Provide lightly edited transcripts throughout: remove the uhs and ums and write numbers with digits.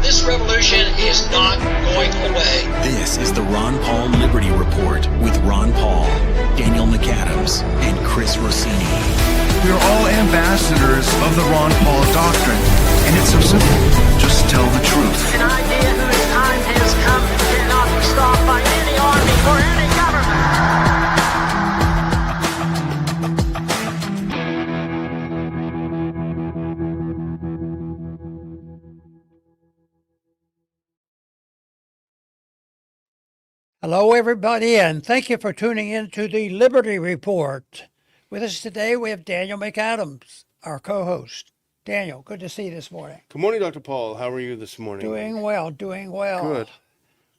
This revolution is not going away. This is the Ron Paul Liberty Report with Ron Paul, Daniel McAdams, and Chris Rossini. We are all ambassadors of the Ron Paul doctrine, and it's so simple. Just tell the truth. An idea whose time has come cannot be stopped by any army or any government. Hello, everybody, and thank you for tuning in to the Liberty Report. With us today, we have Daniel McAdams, our co-host. Daniel, good to see you this morning. Good morning, Dr. Paul. How are you this morning? Doing well. Good.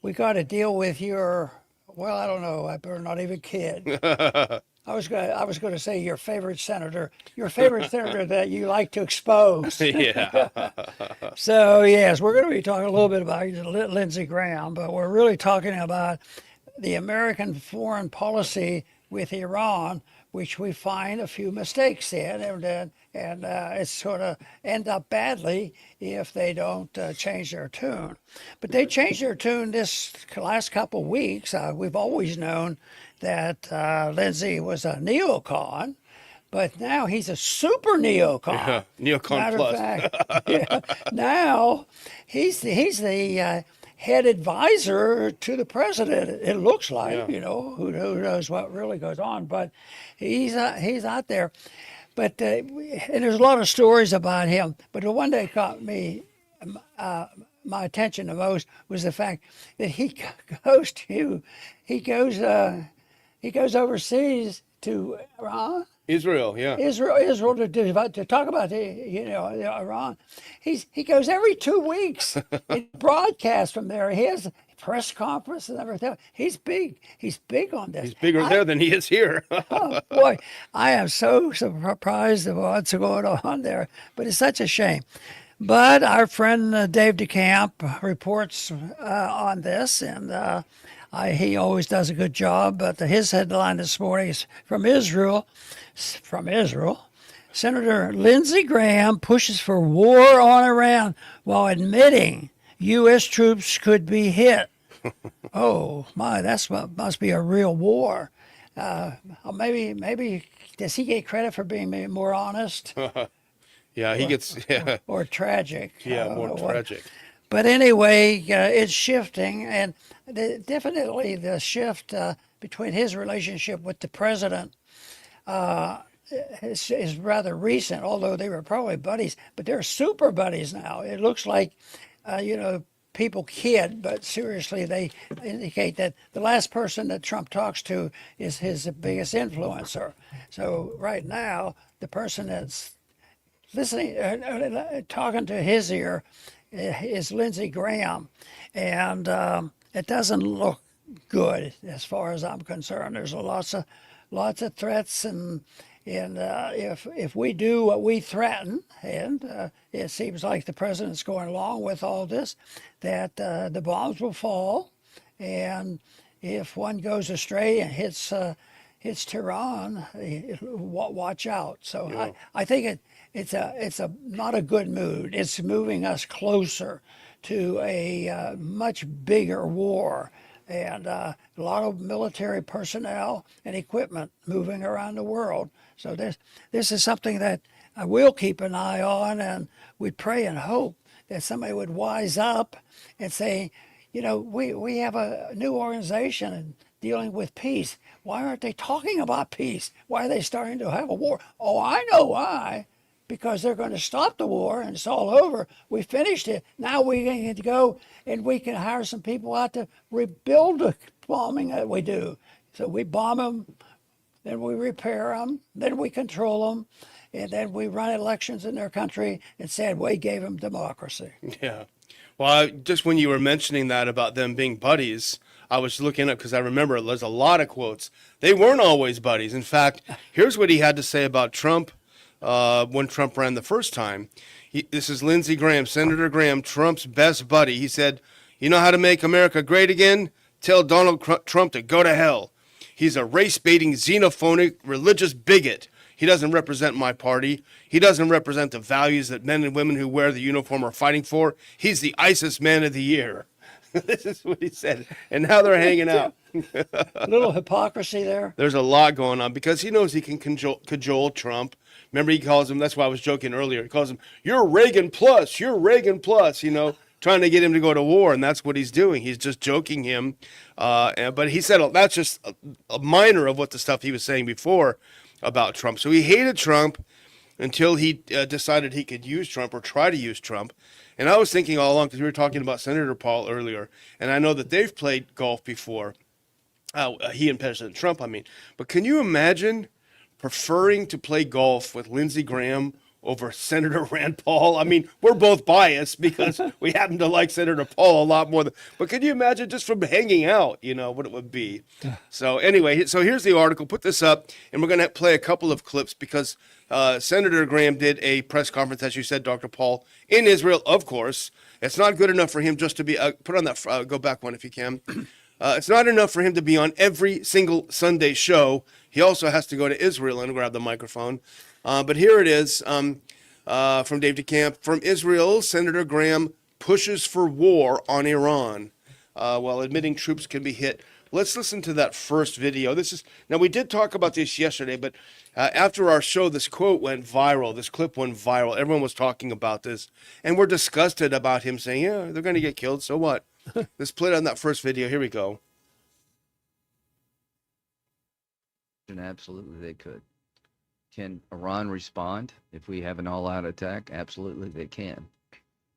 We got to deal with your, well, I don't know, I better not even kid. I was going to say your favorite senator that you like to expose. Yeah. So, yes, we're going to be talking a little bit about Lindsey Graham, but we're really talking about the American foreign policy with Iran, which we find a few mistakes in, and it's sort of end up badly if they don't change their tune. But they changed their tune this last couple of weeks. We've always known that Lindsay was a neocon, but now he's a super neocon. Yeah, neocon Matter plus. Of fact, yeah, now he's the head advisor to the president. It looks like, Yeah. who knows what really goes on, but he's out there. But and there's a lot of stories about him. But the one that caught me my attention the most was the fact that he goes overseas to Iran. Israel, yeah. Israel to talk about Iran. He goes every 2 weeks and broadcasts from there. He has a press conference and everything. He's big. He's big on this. He's bigger there than he is here. Oh boy, I am so surprised at what's going on there. But it's such a shame. But our friend Dave DeCamp reports on this, and he always does a good job. But his headline this morning is from Israel. Senator Lindsey Graham pushes for war on Iran while admitting U.S. troops could be hit. Oh my, must be a real war. Maybe does he get credit for being more honest? Yeah, he gets, yeah. Or tragic. Yeah, more tragic. But anyway, it's shifting, and definitely the shift between his relationship with the president is rather recent, although they were probably buddies, but they're super buddies now. It looks like, people kid, but seriously, they indicate that the last person that Trump talks to is his biggest influencer. So right now, the person that's listening, talking to his ear is Lindsey Graham, and it doesn't look good as far as I'm concerned. There's lots of threats, and if we do what we threaten, and it seems like the president's going along with all this, that the bombs will fall, and if one goes astray and hits Tehran, watch out. So yeah. I think it's not a good mood. It's moving us closer to a much bigger war, and a lot of military personnel and equipment moving around the world. So this is something that I will keep an eye on, and we pray and hope that somebody would wise up and say, we have a new organization dealing with peace. Why aren't they talking about peace? Why are they starting to have a war? Oh, I know why. Because they're going to stop the war and it's all over. We finished it. Now we can go and we can hire some people out to rebuild the bombing that we do. So we bomb them, then we repair them, then we control them, and then we run elections in their country and said we gave them democracy. Yeah. Well, just when you were mentioning that about them being buddies, I was looking up because I remember there's a lot of quotes. They weren't always buddies. In fact, here's what he had to say about Trump when Trump ran the first time. This is Lindsey Graham, Senator Graham, Trump's best buddy. He said, "You know how to make America great again? Tell Donald Trump to go to hell. He's a race-baiting, xenophobic, religious bigot. He doesn't represent my party. He doesn't represent the values that men and women who wear the uniform are fighting for. He's the ISIS man of the year. This is what he said. And now they're hanging out. A little hypocrisy there. There's a lot going on because he knows he can cajole Trump. Remember, he calls him, that's why I was joking earlier, he calls him, you're Reagan plus, trying to get him to go to war, and that's what he's doing. He's just joking him. But he said that's just a minor of what the stuff he was saying before about Trump. So he hated Trump until he decided he could use Trump or try to use Trump. And I was thinking all along, because we were talking about Senator Paul earlier, and I know that they've played golf before, he and President Trump, I mean. But can you imagine preferring to play golf with Lindsey Graham over Senator Rand Paul? I mean, we're both biased because we happen to like Senator Paul a lot more than, but can you imagine just from hanging out, what it would be? So anyway, so here's the article, put this up, and we're going to play a couple of clips because Senator Graham did a press conference, as you said, Dr. Paul, in Israel, of course. It's not good enough for him just to be, put on that, go back one if you can. It's not enough for him to be on every single Sunday show. He also has to go to Israel and grab the microphone. But here it is from Dave DeCamp. From Israel, Senator Graham pushes for war on Iran while admitting troops can be hit. Let's listen to that first video. Now, we did talk about this yesterday, but after our show, this quote went viral. This clip went viral. Everyone was talking about this. And we're disgusted about him saying, yeah, they're going to get killed. So what? Let's play it on that first video. Here we go. And absolutely they could. Can Iran respond if we have an all-out attack? Absolutely they can.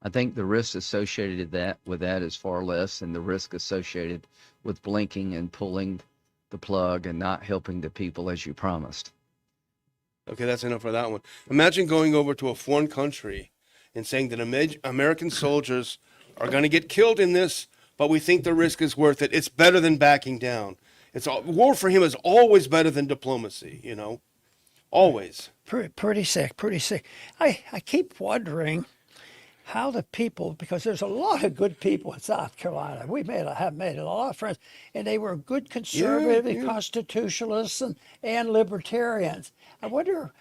I think the risk associated with that is far less than the risk associated with blinking and pulling the plug and not helping the people as you promised. Okay, that's enough for that one. Imagine going over to a foreign country and saying that American soldiers are going to get killed in this, but we think the risk is worth it. It's better than backing down. War for him is always better than diplomacy, always. Pretty sick. I keep wondering how the people, because there's a lot of good people in South Carolina. Have made a lot of friends, and they were good conservative constitutionalists and libertarians. I wonder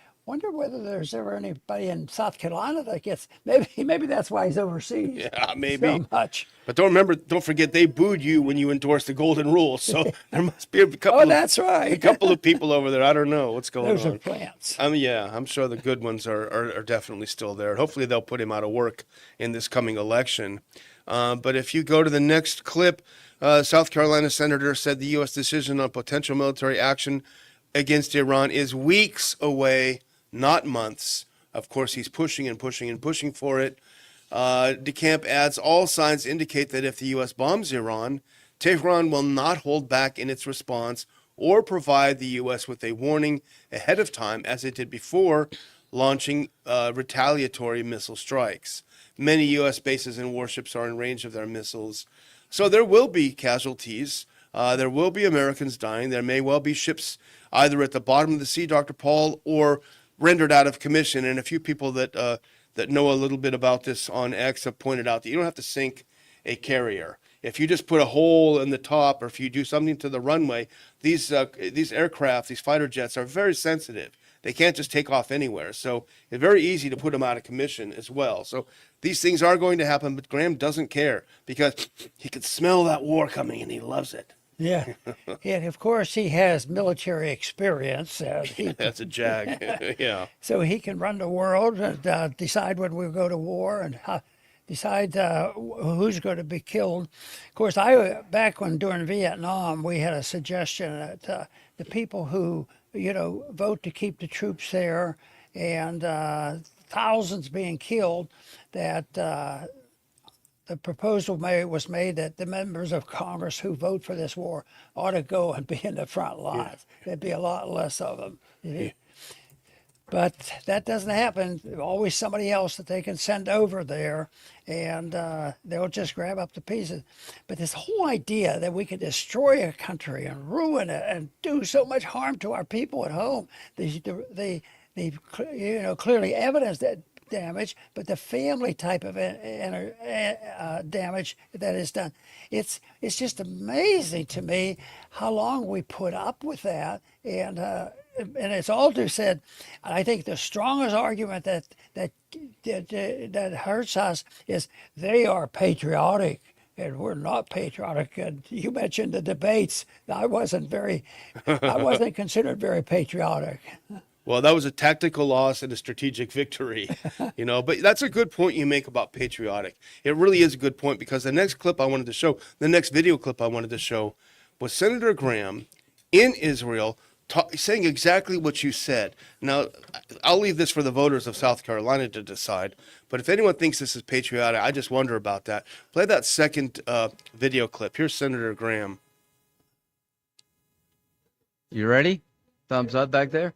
whether there's ever anybody in South Carolina that gets, maybe that's why he's overseas. Yeah, maybe. So much. But don't forget, they booed you when you endorsed the Golden Rule. So there must be a couple. That's right. A couple of people over there. I don't know what's going Those on. are plants. Yeah, I'm sure the good ones are definitely still there. Hopefully they'll put him out of work in this coming election. But if you go to the next clip, South Carolina senator said the U.S. decision on potential military action against Iran is weeks away, not months. Of course, he's pushing and pushing and pushing for it. DeCamp adds, all signs indicate that if the U.S. bombs Iran, Tehran will not hold back in its response or provide the U.S. with a warning ahead of time, as it did before launching retaliatory missile strikes. Many U.S. bases and warships are in range of their missiles. So there will be casualties. There will be Americans dying. There may well be ships either at the bottom of the sea, Dr. Paul, or rendered out of commission. And a few people that know a little bit about this on X have pointed out that you don't have to sink a carrier. If you just put a hole in the top, or if you do something to the runway, these aircraft, these fighter jets, are very sensitive. They can't just take off anywhere. So it's very easy to put them out of commission as well. So these things are going to happen, but Graham doesn't care because he can smell that war coming and he loves it. Yeah. And of course, he has military experience. That's a jag. Yeah. So he can run the world and decide when we go to war and decide who's going to be killed. Of course, back when during Vietnam, we had a suggestion that the people who, vote to keep the troops there and thousands being killed, that the proposal was made that the members of Congress who vote for this war ought to go and be in the front lines. Yeah. There'd be a lot less of them. Yeah. But that doesn't happen. There's always somebody else that they can send over there, and they'll just grab up the pieces. But this whole idea that we can destroy a country and ruin it and do so much harm to our people at home, they clearly evidence that damage, but the family type of damage that is done, it's just amazing to me how long we put up with that, and and it's also said, I think the strongest argument that hurts us is they are patriotic and we're not patriotic. And you mentioned the debates. I wasn't considered very patriotic. Well, that was a tactical loss and a strategic victory, but that's a good point you make about patriotic. It really is a good point, because the next video clip I wanted to show was Senator Graham in Israel saying exactly what you said. Now, I'll leave this for the voters of South Carolina to decide, but if anyone thinks this is patriotic, I just wonder about that. Play that second video clip. Here's Senator Graham. You ready? Thumbs up back there?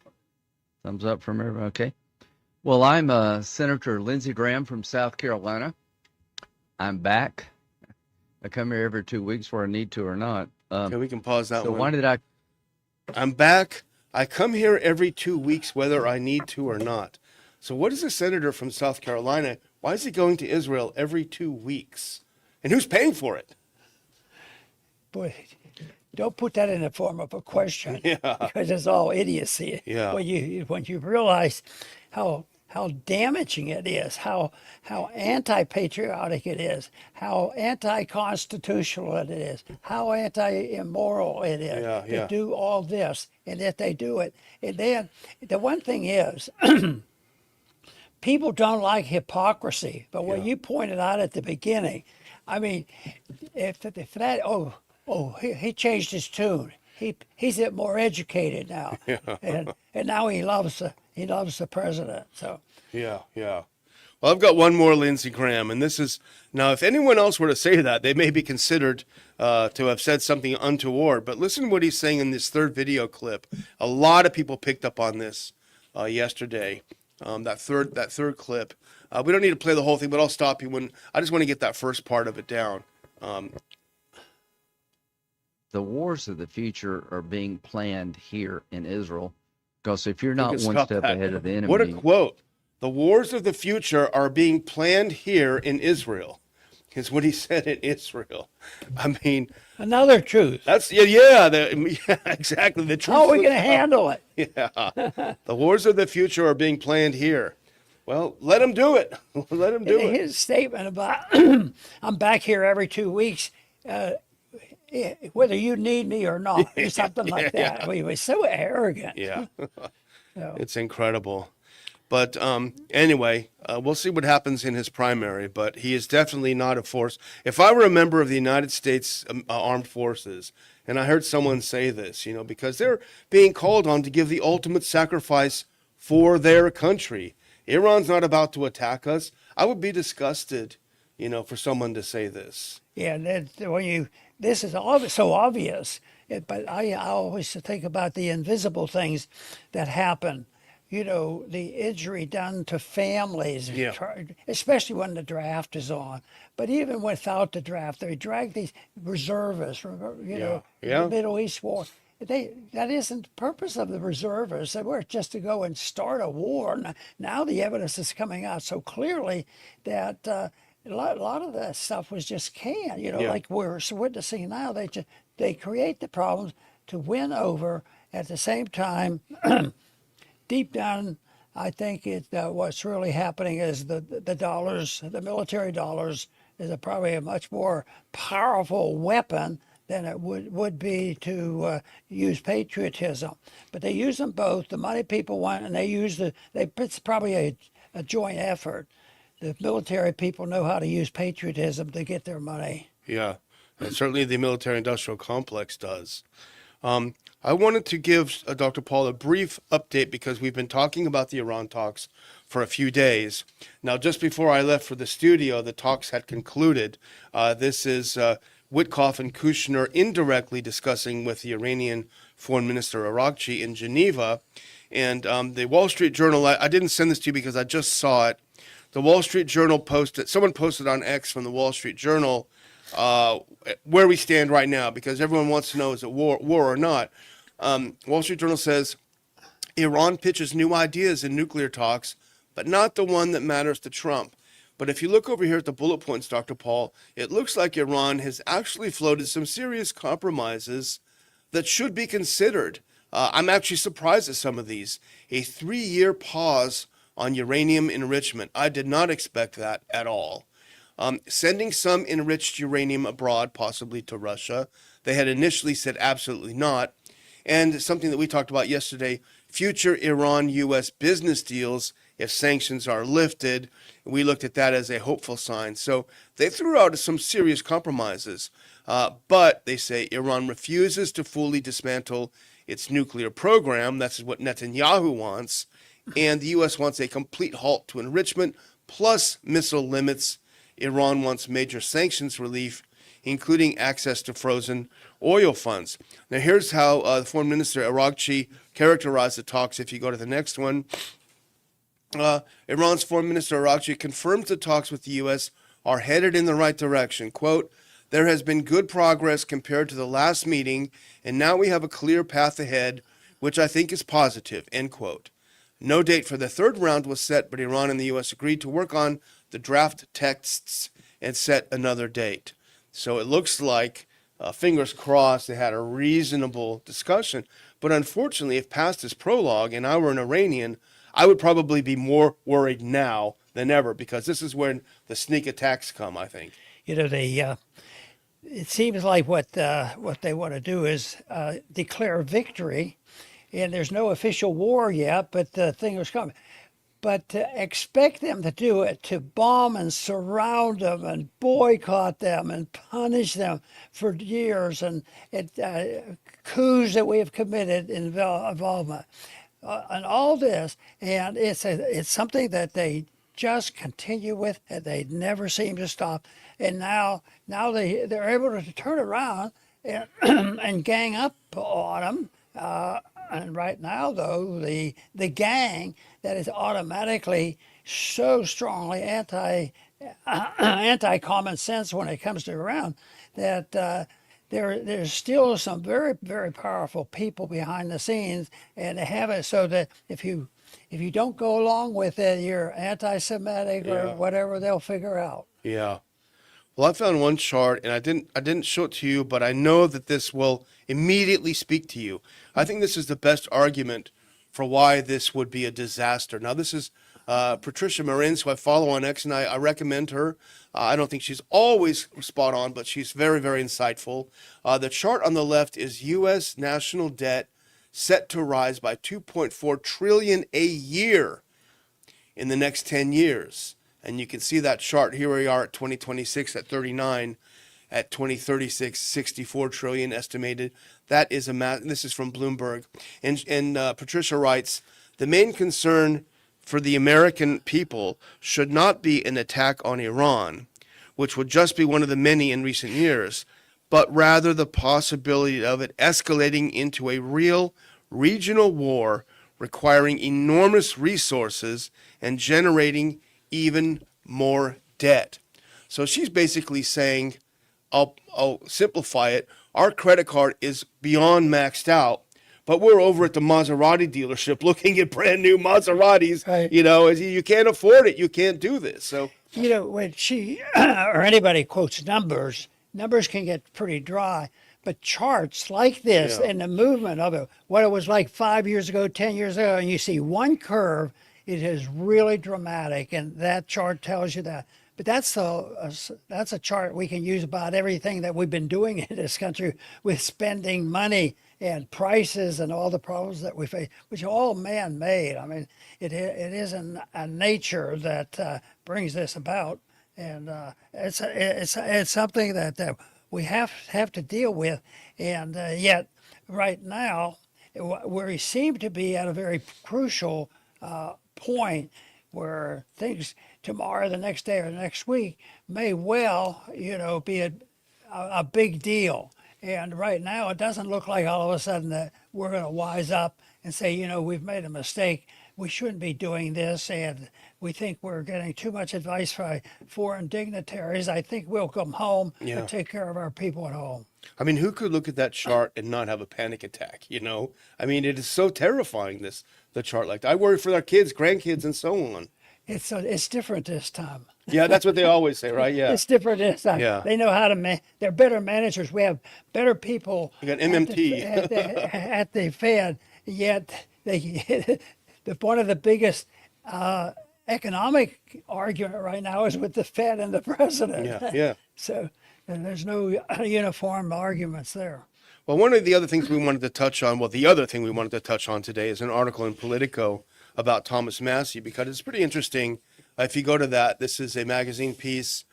Thumbs up from everybody. Okay. Well, I'm Senator Lindsey Graham from South Carolina. I'm back. I come here every 2 weeks where I need to or not. Okay, we can pause that So one. why did I? I'm back. I come here every 2 weeks whether I need to or not. So what is a senator from South Carolina? Why is he going to Israel every 2 weeks? And who's paying for it? Boy, don't put that in the form of a question, Yeah. because it's all idiocy. Yeah. When you realize how damaging it is, how anti-patriotic it is, how anti-constitutional it is, how anti-immoral it is to do all this, and that they do it. And then the one thing is, people don't like hypocrisy. But what you pointed out at the beginning, I mean, if that he changed his tune. He's more educated now, and now he loves the president. So yeah. Well, I've got one more Lindsey Graham, and this is now. If anyone else were to say that, they may be considered to have said something untoward. But listen to what he's saying in this third video clip. A lot of people picked up on this yesterday. That third clip. We don't need to play the whole thing, but I'll stop you when I just want to get that first part of it down. The wars of the future are being planned here in Israel, because if you're not one Stop step that. ahead of the enemy, What a quote. The wars of the future are being planned here in Israel, is what he said in Israel. I mean, another truth. that's, yeah, exactly. The truth. How are we going to handle it? Yeah. The wars of the future are being planned here. Well, let him do it. Let him do it. His statement about I'm back here every 2 weeks, whether you need me or not, or something like that. I mean, he was so arrogant. Yeah. So, It's incredible. But anyway, we'll see what happens in his primary. But he is definitely not a force. If I were a member of the United States Armed Forces, and I heard someone say this, because they're being called on to give the ultimate sacrifice for their country. Iran's not about to attack us. I would be disgusted, for someone to say this. yeah, this is so obvious. But I always think about the invisible things that happen. The injury done to families, especially when the draft is on. But even without the draft, they drag these reservists, the Middle East war. That isn't the purpose of the reservists. They were just to go and start a war. Now the evidence is coming out so clearly that a lot of that stuff was just canned. Like we're witnessing now. They create the problems to win over. At the same time, deep down, I think what's really happening is the dollars, the military dollars, is probably a much more powerful weapon than it would be to use patriotism. But they use them both. The money people want, and it's probably a joint effort. The military people know how to use patriotism to get their money. Yeah, and certainly the military-industrial complex does. I wanted to give Dr. Paul a brief update because we've been talking about the Iran talks for a few days. Now, just before I left for the studio, the talks had concluded. This is Witkoff and Kushner indirectly discussing with the Iranian Foreign Minister Araghchi in Geneva. And the Wall Street Journal, I didn't send this to you because I just saw it. The Wall Street Journal someone posted on X from the Wall Street Journal where we stand right now, because everyone wants to know, is it war or not? Wall Street Journal says, Iran pitches new ideas in nuclear talks, but not the one that matters to Trump. But if you look over here at the bullet points, Dr. Paul, it looks like Iran has actually floated some serious compromises that should be considered I'm actually surprised at some of these. A 3-year pause on uranium enrichment. I did not expect that at all. Sending some enriched uranium abroad, possibly to Russia. They had initially said absolutely not. And something that we talked about yesterday, future Iran-U.S. business deals if sanctions are lifted. We looked at that as a hopeful sign. So they threw out some serious compromises. But they say Iran refuses to fully dismantle its nuclear program. That's what Netanyahu wants. And the U.S. wants a complete halt to enrichment plus missile limits. Iran wants major sanctions relief, including access to frozen oil funds. Now, here's how the Foreign Minister Araghchi characterized the talks. If you go to the next one, Iran's Foreign Minister Araghchi confirms the talks with the U.S. are headed in the right direction. Quote, there has been good progress compared to the last meeting, and now we have a clear path ahead, which I think is positive, end quote. No date for the third round was set, but Iran and the U.S. agreed to work on the draft texts and set another date. So it looks like, fingers crossed, they had a reasonable discussion. But unfortunately, if past this prologue and I were an Iranian, I would probably be more worried now than ever, because this is when the sneak attacks come, I think. You know, it seems like what they want to do is declare victory, and there's no official war yet, but the thing is coming. But to expect them to do it, to bomb and surround them and boycott them and punish them for years, and coups that we have committed in involvement, and all this, and it's something that they just continue with, and they never seem to stop. And now they're able to turn around and, and gang up on them. And right now, though, the gang that is automatically so strongly anti common sense when it comes to Iran, that there's still some very, very powerful people behind the scenes, and they have it so that if you don't go along with it, you're anti-Semitic or whatever they'll figure out. Yeah. Well, I found one chart, and I didn't show it to you, but I know that this will immediately speak to you. I think this is the best argument for why this would be a disaster. Now, this is Patricia Marins, who I follow on X, and I recommend her. I don't think she's always spot on, but she's very, very insightful. The chart on the left is U.S. national debt set to rise by $2.4 trillion a year in the next 10 years. And you can see that chart. Here we are at 2026 at 39, at 2036, 64 trillion estimated. That is this is from Bloomberg. And Patricia writes, the main concern for the American people should not be an attack on Iran, which would just be one of the many in recent years, but rather the possibility of it escalating into a real regional war requiring enormous resources and generating even more debt. So she's basically saying, I'll simplify it, our credit card is beyond maxed out, but we're over at the Maserati dealership looking at brand new Maseratis. Right. You know, you can't afford it. You can't do this. So, you know, when she or anybody quotes numbers can get pretty dry. But charts like this and the movement of it, what it was like 5 years ago, 10 years ago, and you see one curve, it is really dramatic, and that chart tells you that. But that's a chart we can use about everything that we've been doing in this country with spending money and prices and all the problems that we face, which are all man-made. I mean, it isn't a nature that brings this about, and it's something that we have to deal with, and yet right now, where we seem to be at a very crucial point where things tomorrow, the next day, or the next week may well, be a big deal. And right now, it doesn't look like all of a sudden that we're going to wise up and say, we've made a mistake. We shouldn't be doing this, and we think we're getting too much advice by foreign dignitaries. I think we'll come home and take care of our people at home. I mean, who could look at that chart and not have a panic attack, I mean, it is so terrifying, the chart like that. I worry for our kids, grandkids, and so on. It's different this time. Yeah, that's what they always say, right? Yeah. It's different this time. Yeah. They know how to they're better managers. We have better people. We got MMT. At the Fed yet they, one of the biggest economic argument right now is with the Fed and the president. Yeah. So there's no uniform arguments there. Well, one of the other things we wanted to touch on, the other thing we wanted to touch on today is an article in Politico about Thomas Massie, because it's pretty interesting. If you go to that, this is a magazine piece.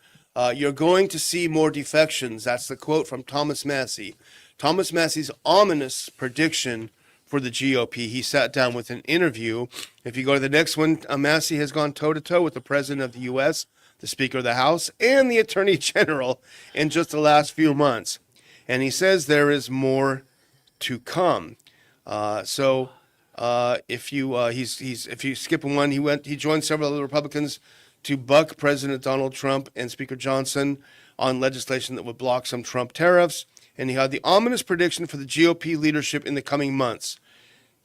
You're going to see more defections. That's the quote from Thomas Massie. Thomas Massie's ominous prediction for the GOP. He sat down with an interview. If you go to the next one, Massie has gone toe-to-toe with the president of the U.S., the Speaker of the House, and the Attorney General in just the last few months. And he says there is more to come. If you skip one, he joined several other Republicans to buck President Donald Trump and Speaker Johnson on legislation that would block some Trump tariffs. And he had the ominous prediction for the GOP leadership in the coming months.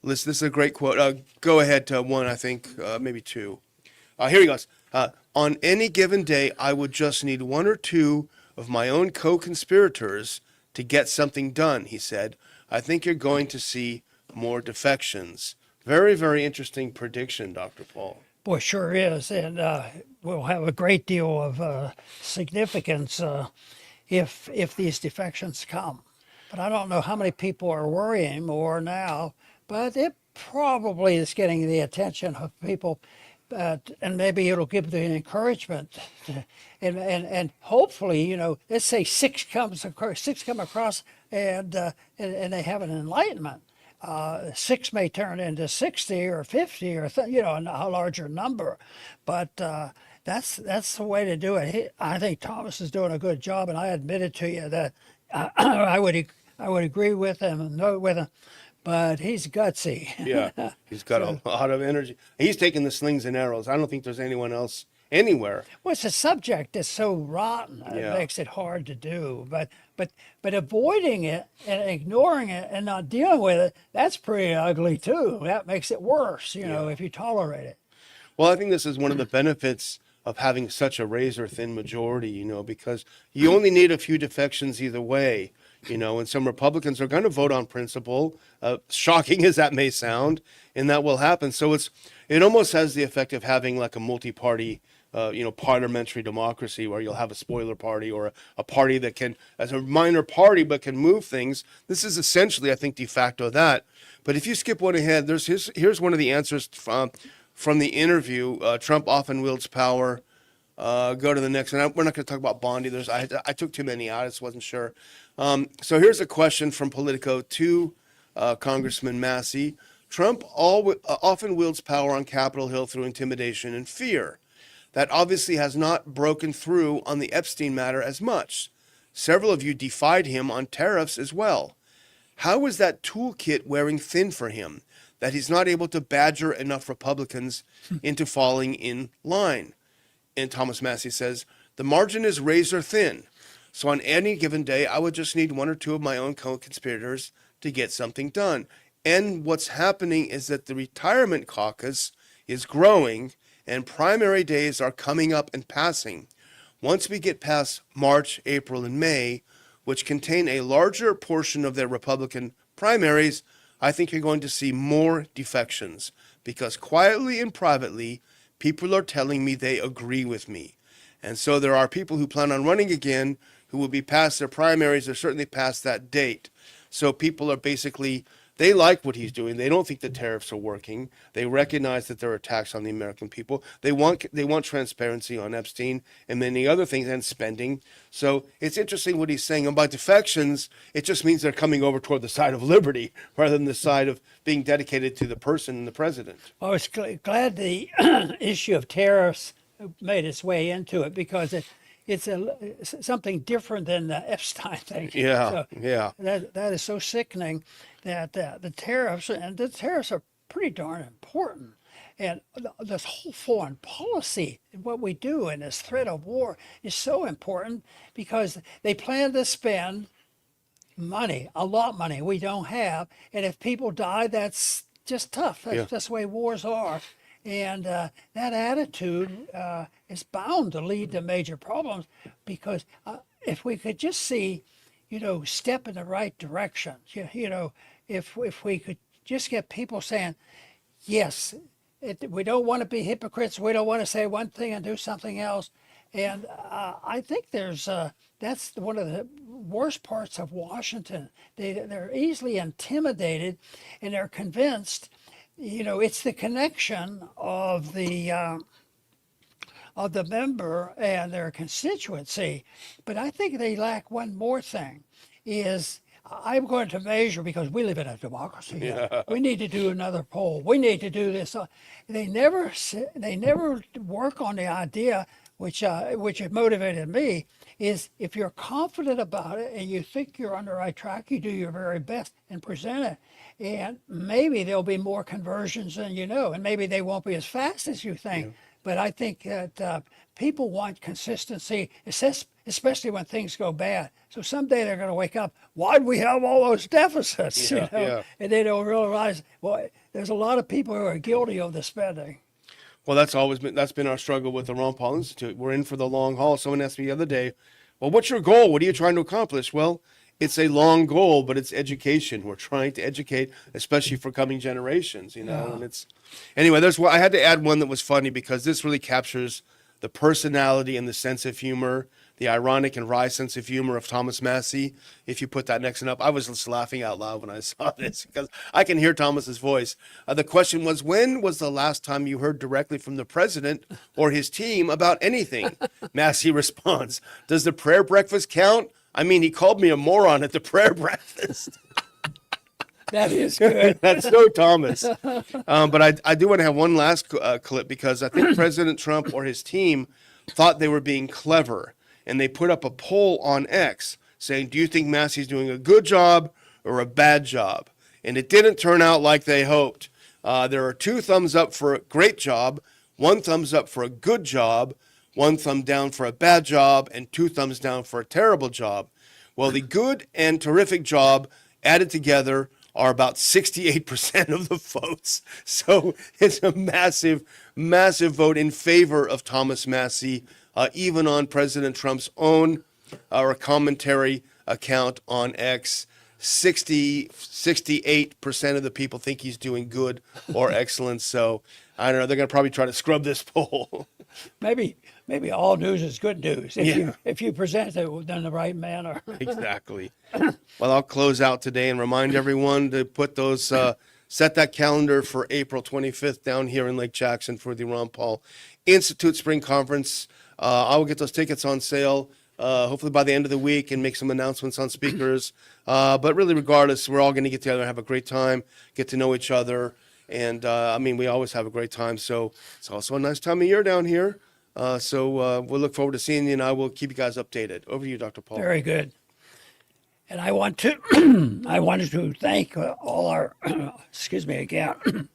Listen, this is a great quote. Go ahead to one, I think, maybe two. Here he goes. On any given day, I would just need one or two of my own co-conspirators to get something done, he said. I think you're going to see more defections. Very, very interesting prediction, Dr. Paul. Boy, sure is. And will have a great deal of significance if these defections come. But I don't know how many people are worrying more now, but it probably is getting the attention of people. And maybe it'll give the encouragement, and hopefully, let's say six come across, and they have an enlightenment. 6 may turn into 60 or 50 or a larger number, but that's the way to do it. I think Thomas is doing a good job, and I admitted to you that I would agree with him and note with him. But he's gutsy. Yeah, he's got a lot of energy. He's taking the slings and arrows. I don't think there's anyone else anywhere. Well, it's a subject that's so rotten. It makes it hard to do. But avoiding it and ignoring it and not dealing with it, that's pretty ugly too. That makes it worse, if you tolerate it. Well, I think this is one of the benefits of having such a razor-thin majority, because you only need a few defections either way. And some Republicans are going to vote on principle, shocking as that may sound, and that will happen. So it almost has the effect of having like a multi-party, parliamentary democracy where you'll have a spoiler party or a party that can, as a minor party, but can move things. This is essentially, I think, de facto that. But if you skip one ahead, here's one of the answers from the interview. Trump often wields power. Go to the next, and we're not going to talk about Bondi. I took too many out. I just wasn't sure. So here's a question from Politico to Congressman Massie. Trump often wields power on Capitol Hill through intimidation and fear. That obviously has not broken through on the Epstein matter as much. Several of you defied him on tariffs as well. How is that toolkit wearing thin for him, that he's not able to badger enough Republicans into falling in line? And Thomas Massie says, the margin is razor thin. So on any given day, I would just need one or two of my own co-conspirators to get something done. And what's happening is that the retirement caucus is growing and primary days are coming up and passing. Once we get past March, April, and May, which contain a larger portion of their Republican primaries, I think you're going to see more defections because quietly and privately, people are telling me they agree with me. And so there are people who plan on running again who will be past their primaries or certainly past that date. So people are basically, they like what he's doing. They don't think the tariffs are working. They recognize that there are attacks on the American people. They want transparency on Epstein and many other things and spending. So it's interesting what he's saying. And by defections, it just means they're coming over toward the side of liberty rather than the side of being dedicated to the person and the president. I was glad the issue of tariffs made its way into it because it's something different than the Epstein thing. Yeah, so yeah. That is so sickening that the tariffs are pretty darn important. And this whole foreign policy, what we do in this threat of war is so important because they plan to spend money, a lot of money we don't have. And if people die, that's just tough. That's the way wars are. And that attitude is bound to lead to major problems because if we could just see, step in the right direction, if we could just get people saying, yes, we don't want to be hypocrites. We don't want to say one thing and do something else. And I think that's one of the worst parts of Washington. They're easily intimidated, and they're convinced, it's the connection of the member and their constituency. But I think they lack one more thing, is I'm going to measure, because we live in a democracy. Yeah. We need to do another poll. We need to do this. They never work on the idea, which has motivated me, is if you're confident about it and you think you're on the right track, you do your very best and present it. And maybe there'll be more conversions than you know, and maybe they won't be as fast as you think. Yeah. But I think that people want consistency, especially when things go bad. So someday they're going to wake up, why'd we have all those deficits? Yeah. And they don't realize, well, there's a lot of people who are guilty of the spending. Well, that's been our struggle with the Ron Paul Institute. We're in for the long haul. Someone asked me the other day, well, what's your goal? What are you trying to accomplish? Well, it's a long goal, but it's education. We're trying to educate, especially for coming generations, Yeah. And it's anyway. I had to add one that was funny, because this really captures the personality and the sense of humor, the ironic and wry sense of humor of Thomas Massie. If you put that next one up, I was just laughing out loud when I saw this, because I can hear Thomas's voice. The question was, when was the last time you heard directly from the president or his team about anything? Massie responds, does the prayer breakfast count? I mean, he called me a moron at the prayer breakfast. That is good. That's so Thomas. But I do want to have one last clip, because I think President Trump or his team thought they were being clever, and they put up a poll on X saying, do you think Massie's doing a good job or a bad job? And it didn't turn out like they hoped. There are 2 thumbs up for a great job, 1 thumbs up for a good job, 1 thumb down for a bad job, and 2 thumbs down for a terrible job. Well, the good and terrific job added together are about 68% of the votes. So it's a massive, massive vote in favor of Thomas Massie, even on President Trump's own commentary account on X. 68% of the people think he's doing good or excellent. So I don't know. They're going to probably try to scrub this poll. Maybe all news is good news if you present it in the right manner. Exactly. Well, I'll close out today and remind everyone to put those set that calendar for April 25th down here in Lake Jackson for the Ron Paul Institute Spring Conference. I will get those tickets on sale hopefully by the end of the week, and make some announcements on speakers. But really, regardless, we're all going to get together and have a great time, get to know each other. And we always have a great time. So it's also a nice time of year down here. So we'll look forward to seeing you, and I will keep you guys updated. Over to you, Dr. Paul. Very good. And I want to, I wanted to thank all our, excuse me again.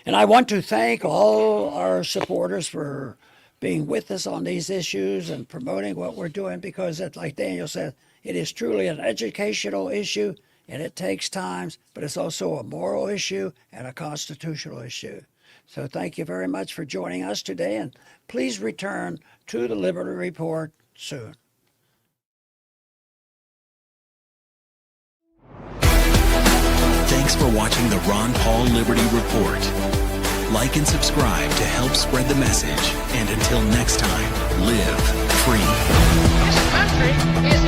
And I want to thank all our supporters for being with us on these issues and promoting what we're doing, because like Daniel said, it is truly an educational issue, and it takes time, but it's also a moral issue and a constitutional issue. So thank you very much for joining us today, and please return to the Liberty Report soon. Thanks for watching the Ron Paul Liberty Report. Like and subscribe to help spread the message. And until next time, live free. This country is